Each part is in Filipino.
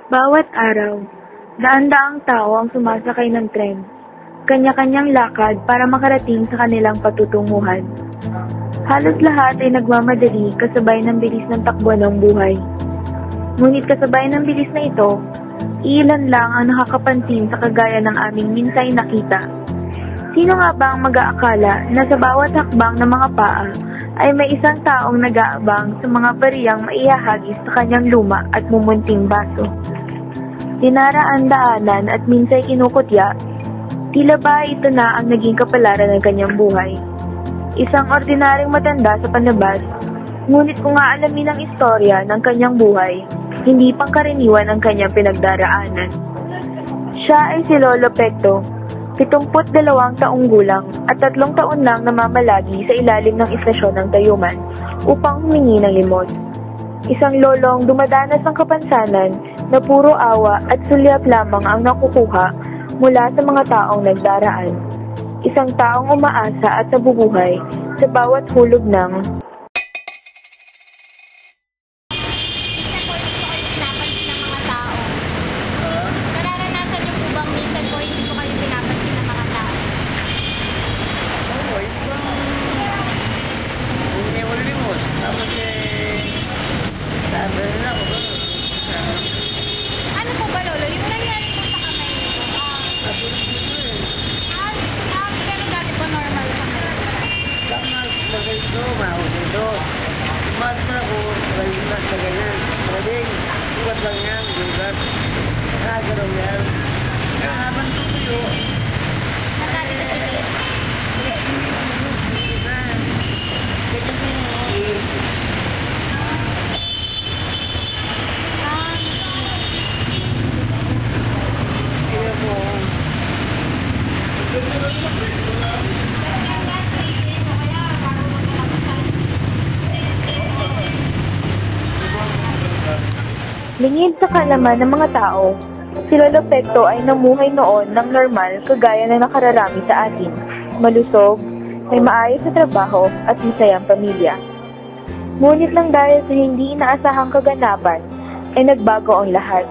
Bawat araw, daan-daang tao ang sumasakay ng tren, kanya-kanyang lakad para makarating sa kanilang patutunguhan. Halos lahat ay nagmamadali kasabay ng bilis ng takbo ng buhay. Ngunit kasabay ng bilis na ito, iilan lang ang nakakapansin sa kagaya ng aming minsay nakita. Sino nga ba ang mag-aakala na sa bawat hakbang ng mga paa ay may isang taong nag-aabang sa mga bariyang maihahagis sa kanyang luma at mumunting baso? Dinaraan daanan at minsay kinukutya, tila ba ito na ang naging kapalaran ng kanyang buhay. Isang ordinaryong matanda sa panlabas, ngunit kung aalamin ang istorya ng kanyang buhay, hindi pangkaraniwan ang kanyang pinagdaraanan. Siya ay si Lolo Pekto, 72 taong gulang at 3 taon lang namamalagi sa ilalim ng istasyon ng Tayuman upang humingi ng limos. Isang lolong dumadanas ng kapansanan na puro awa at sulyap lamang ang nakukuha mula sa mga taong nagdaraan. Isang taong umaasa at nabubuhay sa bawat hulog ng Ano po ba, Lolo? Yung nangyari po sa kamay niyo? Pero dati po normal po na. Tama, maganda, mahusito. Mas na ako, malimas na ganyan. Pwedeng, iwat lang yan, lugat. Nakagano'n yan. Kahabang tutuyo. Nagkali na si lingid sa kalaman ng mga tao, si Lolo Pekto ay namuhay noon ng normal kagaya na nakararami sa atin. Malusog, may maayos na trabaho at masayang pamilya. Ngunit lang dahil sa hindi inaasahang kaganapan, ay nagbago ang lahat.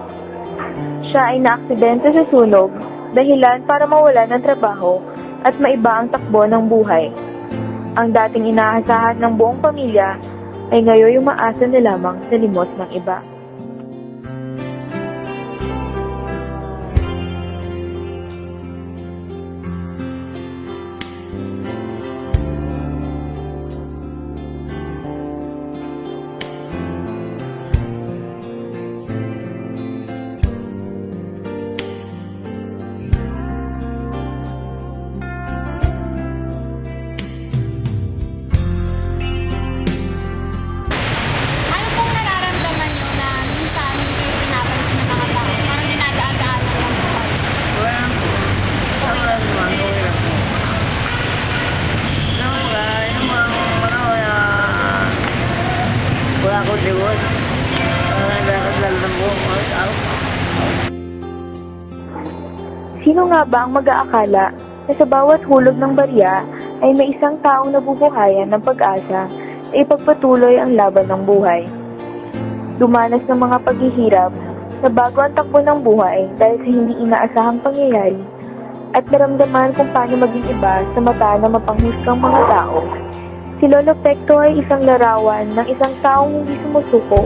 Siya ay naaksidente sa sunog, dahilan para mawala ng trabaho at maiba ang takbo ng buhay. Ang dating inaasahan ng buong pamilya ay ngayon umaasa na lamang sa limos ng iba. Ano pong nararamdaman niyo na minsan hindi kayo pinapansin ng mga tao? Parang dinadaan-daanan lang po kayo. Well, wala naman, okay lang po. Yung mga wala ko diwot. Nagdakad lang ng buong araw. Sino nga ba ang mag-aakala na sa bawat hulog ng barya ay may isang taong nabubuhayan ng pag-asa na ipagpatuloy ang laban ng buhay. Dumanas ng mga paghihirap na bago ang takbo ng buhay dahil sa hindi inaasahang pangyayari at naramdaman kung paano maging iba sa mata ng mapanghusgang mga tao. Si Lolo Pekto ay isang larawan ng isang taong hindi sumusuko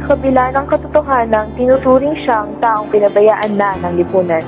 sa kabila ng katotohanang tinuturing siyang taong pinabayaan na ng lipunan.